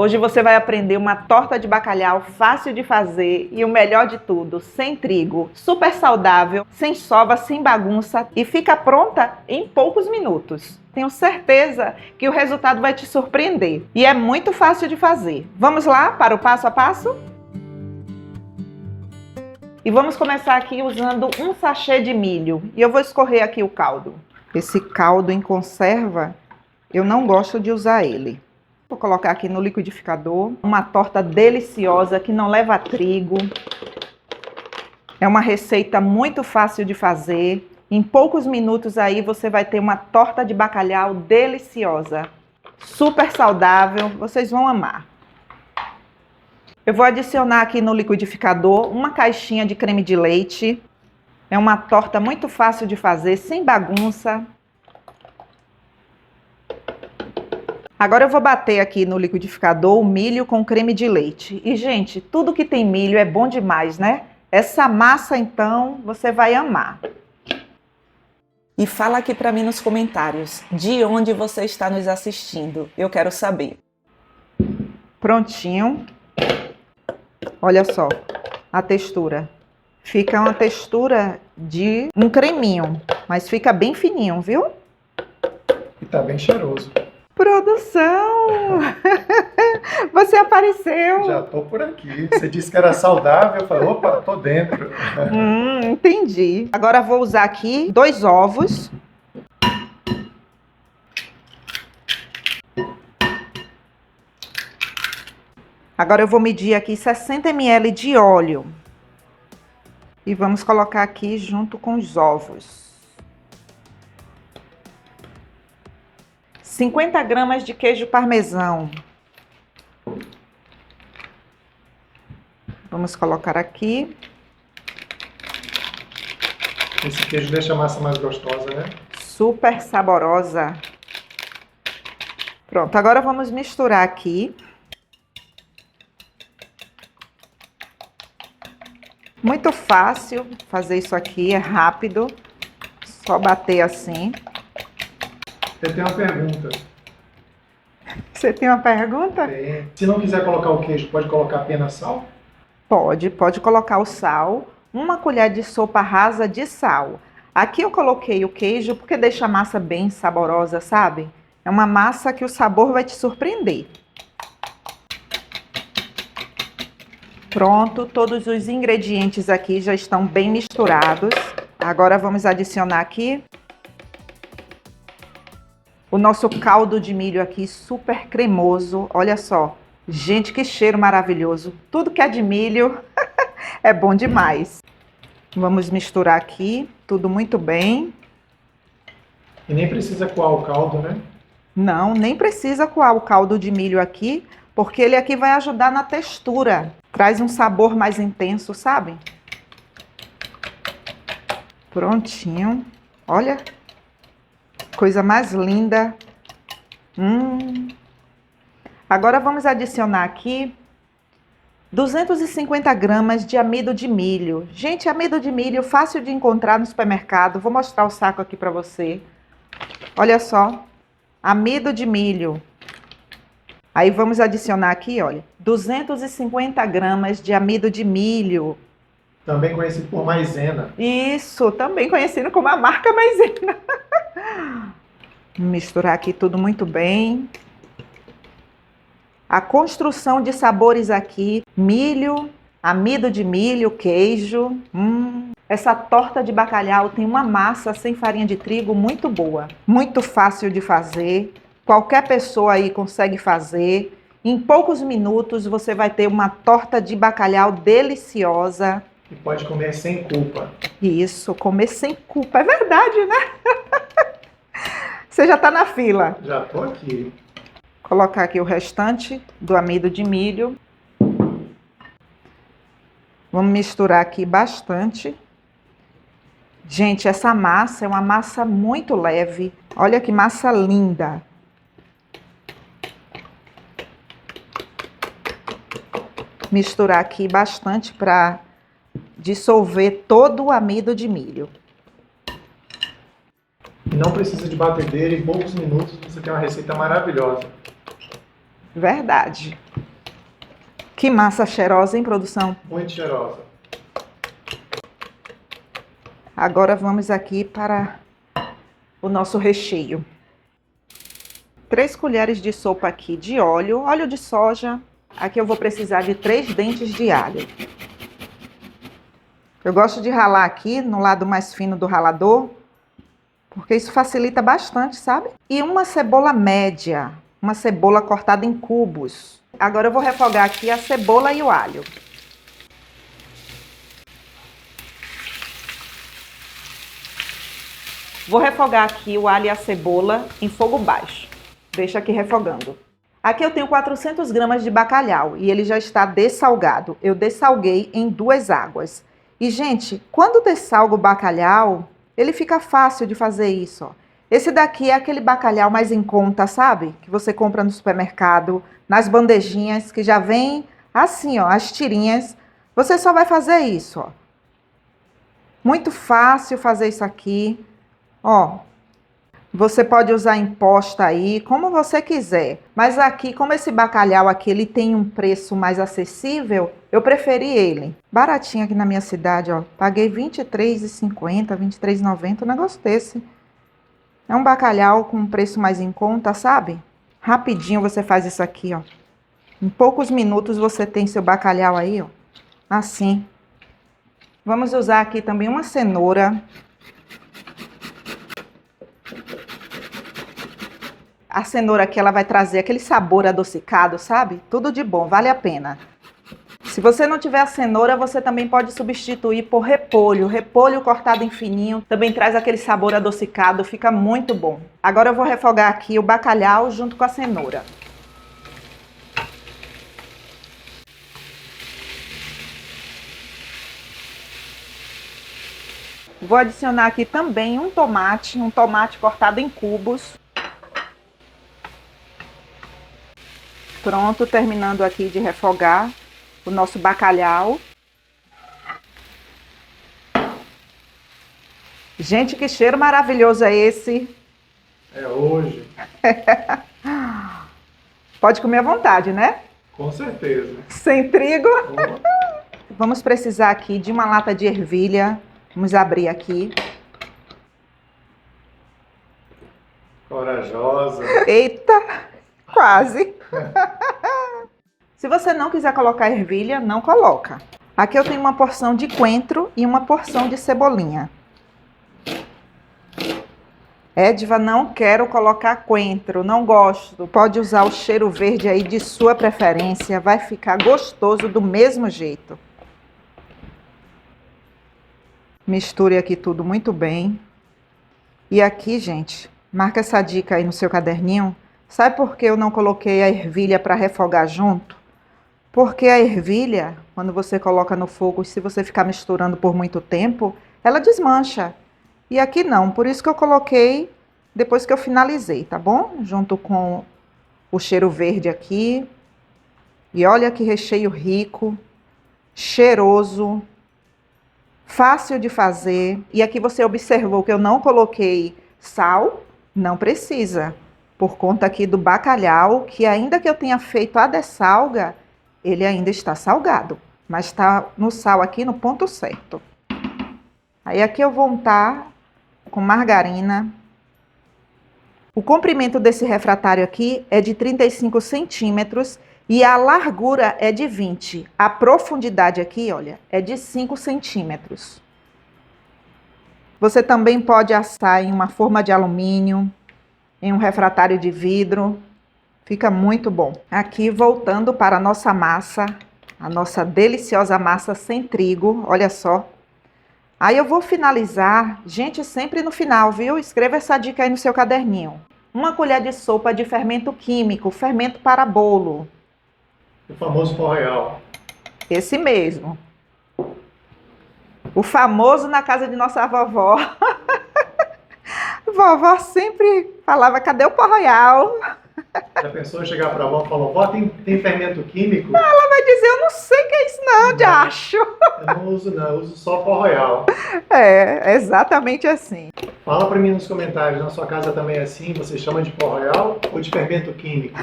Hoje você vai aprender uma torta de bacalhau fácil de fazer e o melhor de tudo, sem trigo, super saudável, sem sova, sem bagunça e fica pronta em poucos minutos. Tenho certeza que o resultado vai te surpreender e é muito fácil de fazer. Vamos lá para o passo a passo? E vamos começar aqui usando um sachê de milho e eu vou escorrer aqui o caldo. Esse caldo em conserva, eu não gosto de usar ele. Vou colocar aqui no liquidificador, uma torta deliciosa que não leva trigo. É uma receita muito fácil de fazer. Em poucos minutos aí você vai ter uma torta de bacalhau deliciosa. Super saudável, vocês vão amar. Eu vou adicionar aqui no liquidificador uma caixinha de creme de leite. É uma torta muito fácil de fazer, sem bagunça. Agora eu vou bater aqui no liquidificador o milho com creme de leite. E, gente, tudo que tem milho é bom demais, né? Essa massa, então, você vai amar. E fala aqui pra mim nos comentários, de onde você está nos assistindo. Eu quero saber. Prontinho. Olha só a textura. Fica uma textura de um creminho, mas fica bem fininho, viu? E tá bem cheiroso. Produção! Você apareceu! Já tô por aqui. Você disse que era saudável, eu falei, opa, tô dentro. Entendi. Agora vou usar aqui 2 ovos. Agora eu vou medir aqui 60 ml de óleo. E vamos colocar aqui junto com os ovos. 50 gramas de queijo parmesão. Vamos colocar aqui. Esse queijo deixa a massa mais gostosa, né? Super saborosa. Pronto, agora vamos misturar aqui. Muito fácil fazer isso aqui, é rápido. Só bater assim. Eu tenho uma pergunta. Você tem uma pergunta? Tem. Se não quiser colocar o queijo, pode colocar apenas sal? Pode colocar o sal, uma colher de sopa rasa de sal. Aqui eu coloquei o queijo porque deixa a massa bem saborosa, sabe? É uma massa que o sabor vai te surpreender. Pronto, todos os ingredientes aqui já estão bem misturados. Agora vamos adicionar aqui o nosso caldo de milho aqui, super cremoso. Olha só, gente, que cheiro maravilhoso. Tudo que é de milho é bom demais. Vamos misturar aqui, tudo muito bem. E nem precisa coar o caldo, né? Não, nem precisa coar o caldo de milho aqui, porque ele aqui vai ajudar na textura. Traz um sabor mais intenso, sabe? Prontinho. Olha. Coisa mais linda. Agora vamos adicionar aqui 250 gramas de amido de milho. Gente, amido de milho fácil de encontrar no supermercado. Vou mostrar o saco aqui para você. Olha só. Amido de milho. Aí vamos adicionar aqui, olha, 250 gramas de amido de milho. Também conhecido por maisena. Isso, também conhecido como a marca maisena. Misturar aqui tudo muito bem. A construção de sabores aqui, milho, amido de milho, queijo. Essa torta de bacalhau tem uma massa sem farinha de trigo muito boa. Muito fácil de fazer. Qualquer pessoa aí consegue fazer. Em poucos minutos você vai ter uma torta de bacalhau deliciosa. E pode comer sem culpa. Isso, comer sem culpa. É verdade, né? Você já está na fila. Já tô aqui. Colocar aqui o restante do amido de milho. Vamos misturar aqui bastante. Gente, essa massa é uma massa muito leve. Olha que massa linda. Misturar aqui bastante para dissolver todo o amido de milho. E não precisa de batedeira, em poucos minutos você tem uma receita maravilhosa. Verdade. Que massa cheirosa, hein, produção? Muito cheirosa. Agora vamos aqui para o nosso recheio. 3 colheres de sopa aqui de óleo, óleo de soja. Aqui eu vou precisar de 3 dentes de alho. Eu gosto de ralar aqui no lado mais fino do ralador, porque isso facilita bastante, sabe? E uma cebola média, uma cebola cortada em cubos. Agora eu vou refogar aqui a cebola e o alho. Vou refogar aqui o alho e a cebola em fogo baixo. Deixa aqui refogando. Aqui eu tenho 400 gramas de bacalhau e ele já está dessalgado. Eu dessalguei em 2 águas. E, gente, quando dessalga o bacalhau, ele fica fácil de fazer isso, ó. Esse daqui é aquele bacalhau mais em conta, sabe? Que você compra no supermercado, nas bandejinhas, que já vem assim, ó, as tirinhas. Você só vai fazer isso, ó. Muito fácil fazer isso aqui. Ó, você pode usar em posta aí, como você quiser. Mas aqui, como esse bacalhau aqui, ele tem um preço mais acessível, eu preferi ele. Baratinho aqui na minha cidade, ó. Paguei R$ 23,50, R$ 23,90, um negócio desse. É um bacalhau com um preço mais em conta, sabe? Rapidinho você faz isso aqui, ó. Em poucos minutos você tem seu bacalhau aí, ó. Assim. Vamos usar aqui também uma cenoura. A cenoura aqui, ela vai trazer aquele sabor adocicado, sabe? Tudo de bom, vale a pena. Se você não tiver a cenoura, você também pode substituir por repolho. Repolho cortado em fininho também traz aquele sabor adocicado, fica muito bom. Agora eu vou refogar aqui o bacalhau junto com a cenoura. Vou adicionar aqui também um tomate cortado em cubos. Pronto, terminando aqui de refogar o nosso bacalhau. Gente, que cheiro maravilhoso é esse! É hoje. Pode comer à vontade, né? Com certeza. Sem trigo. Oh, Vamos precisar aqui de uma lata de ervilha. Vamos abrir aqui. corajosa. Eita, quase. Se você não quiser colocar ervilha, não coloca. Aqui eu tenho uma porção de coentro e uma porção de cebolinha. Edva, não quero colocar coentro, não gosto. Pode usar o cheiro verde aí de sua preferência, vai ficar gostoso do mesmo jeito. Misture aqui tudo muito bem. E aqui, gente, marca essa dica aí no seu caderninho. Sabe por que eu não coloquei a ervilha para refogar junto? Porque a ervilha, quando você coloca no fogo, se você ficar misturando por muito tempo, ela desmancha. E aqui não, por isso que eu coloquei depois que eu finalizei, tá bom? Junto com o cheiro verde aqui. E olha que recheio rico, cheiroso, fácil de fazer. E aqui você observou que eu não coloquei sal, não precisa. Por conta aqui do bacalhau, que ainda que eu tenha feito a dessalga, ele ainda está salgado. Mas está no sal aqui no ponto certo. Aí aqui eu vou untar com margarina. O comprimento desse refratário aqui é de 35 centímetros e a largura é de 20. A profundidade aqui, olha, é de 5 centímetros. Você também pode assar em uma forma de alumínio, em um refratário de vidro. Fica muito bom. Aqui, voltando para a nossa massa, a nossa deliciosa massa sem trigo, olha só. Aí eu vou finalizar, gente, sempre no final, viu? Escreva essa dica aí no seu caderninho. 1 colher de sopa de fermento químico, fermento para bolo. O famoso pó real. Esse mesmo. O famoso na casa de nossa vovó. Vovó sempre falava, cadê o pó royal? Já pensou em chegar para a avó e falar, vó, tem fermento químico? Ela vai dizer, eu não sei o que é isso não, de acho. Eu não uso não, eu uso só pó royal. É exatamente assim. Fala para mim nos comentários, na sua casa também é assim? Você chama de pó royal ou de fermento químico?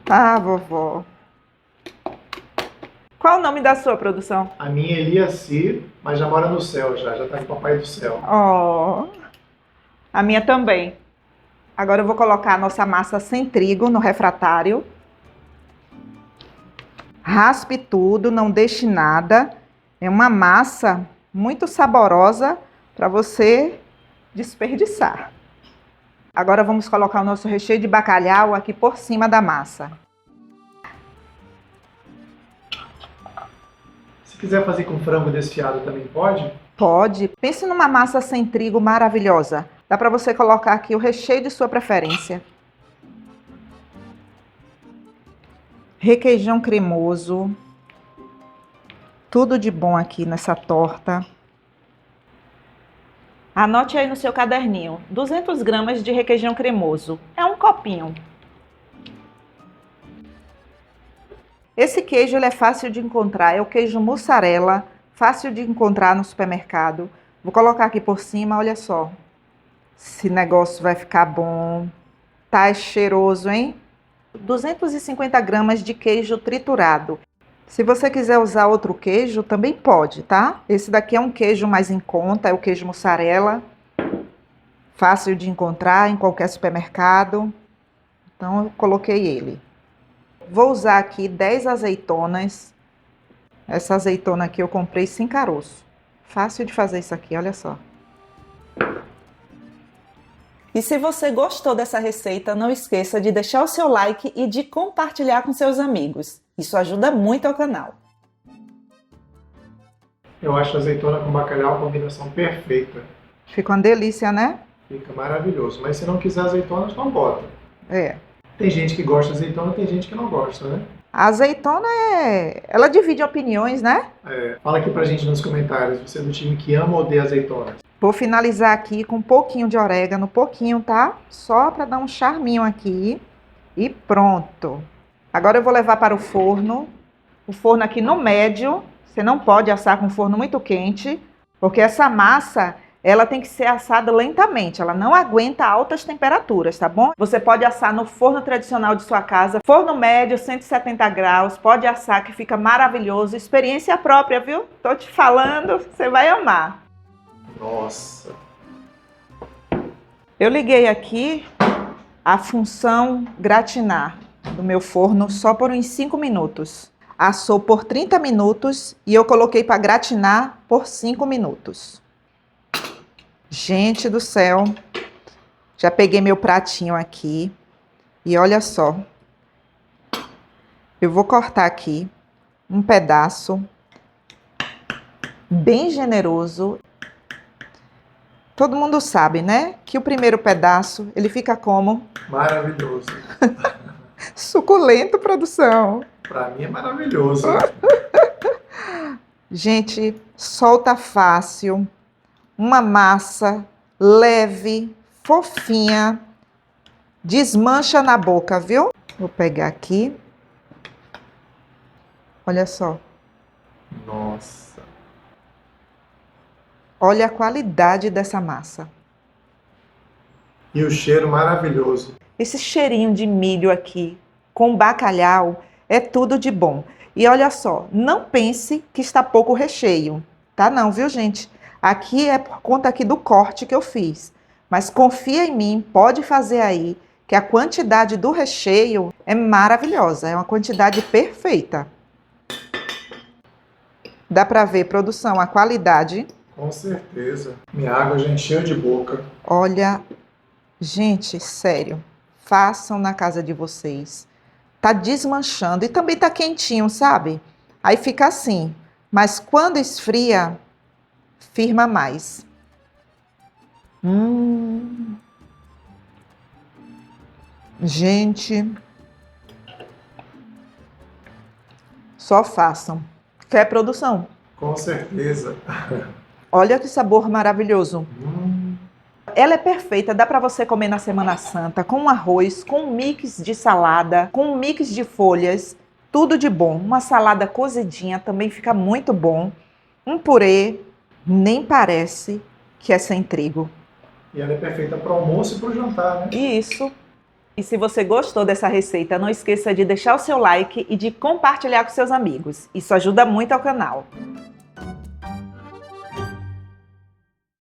Ah, vovó. Qual o nome da sua produção? A minha é Eliaci, mas já mora no céu já tá com o Papai do Céu. Oh, a minha também. Agora eu vou colocar a nossa massa sem trigo no refratário. Raspe tudo, não deixe nada. É uma massa muito saborosa para você desperdiçar. Agora vamos colocar o nosso recheio de bacalhau aqui por cima da massa. Se quiser fazer com frango desfiado também pode? Pode. Pense numa massa sem trigo maravilhosa. Dá para você colocar aqui o recheio de sua preferência. Requeijão cremoso. Tudo de bom aqui nessa torta. Anote aí no seu caderninho. 200 gramas de requeijão cremoso. É um copinho. Esse queijo ele é fácil de encontrar. É o queijo mussarela. Fácil de encontrar no supermercado. Vou colocar aqui por cima, olha só. Esse negócio vai ficar bom. Tá cheiroso, hein? 250 gramas de queijo triturado. Se você quiser usar outro queijo, também pode, tá? Esse daqui é um queijo mais em conta, é o queijo mussarela. Fácil de encontrar em qualquer supermercado. Então, eu coloquei ele. Vou usar aqui 10 azeitonas. Essa azeitona aqui eu comprei sem caroço. Fácil de fazer isso aqui, olha só. E se você gostou dessa receita, não esqueça de deixar o seu like e de compartilhar com seus amigos. Isso ajuda muito ao canal. Eu acho a azeitona com bacalhau a combinação perfeita. Fica uma delícia, né? Fica maravilhoso. Mas se não quiser azeitonas, não bota. É. Tem gente que gosta de azeitona, tem gente que não gosta, né? A azeitona ela divide opiniões, né? Fala aqui pra gente nos comentários. Você é do time que ama ou odeia azeitonas? Vou finalizar aqui com um pouquinho de orégano, pouquinho, tá? Só para dar um charminho aqui. E pronto. Agora eu vou levar para o forno. O forno aqui no médio. Você não pode assar com forno muito quente, porque essa massa, ela tem que ser assada lentamente. Ela não aguenta altas temperaturas, tá bom? Você pode assar no forno tradicional de sua casa. Forno médio, 170 graus. Pode assar que fica maravilhoso. Experiência própria, viu? Tô te falando, você vai amar. Nossa. Eu liguei aqui a função gratinar do meu forno só por uns 5 minutos. Assou por 30 minutos e eu coloquei para gratinar por 5 minutos. Gente do céu, já peguei meu pratinho aqui e olha só. Eu vou cortar aqui um pedaço bem generoso. Todo mundo sabe, né? Que o primeiro pedaço, ele fica como? Maravilhoso. Suculento, produção. Pra mim é maravilhoso. Gente, solta fácil. Uma massa leve, fofinha. Desmancha na boca, viu? Vou pegar aqui. Olha só. Nossa. Olha a qualidade dessa massa. E o cheiro maravilhoso. Esse cheirinho de milho aqui, com bacalhau, é tudo de bom. E olha só, não pense que está pouco recheio, tá não, viu, gente? Aqui é por conta aqui do corte que eu fiz. Mas confia em mim, pode fazer aí, que a quantidade do recheio é maravilhosa, é uma quantidade perfeita. Dá para ver, produção, a qualidade. Com certeza. Minha água já encheu de boca. Olha, gente, sério, façam na casa de vocês. Tá desmanchando e também tá quentinho, sabe? Aí fica assim, mas quando esfria, firma mais. Gente, só façam. Quer produção? Com certeza. Olha que sabor maravilhoso. Ela é perfeita, dá para você comer na Semana Santa, com arroz, com um mix de salada, com um mix de folhas, tudo de bom. Uma salada cozidinha também fica muito bom. Um purê, nem parece que é sem trigo. E ela é perfeita para o almoço e para o jantar, né? E isso. E se você gostou dessa receita, não esqueça de deixar o seu like e de compartilhar com seus amigos. Isso ajuda muito ao canal.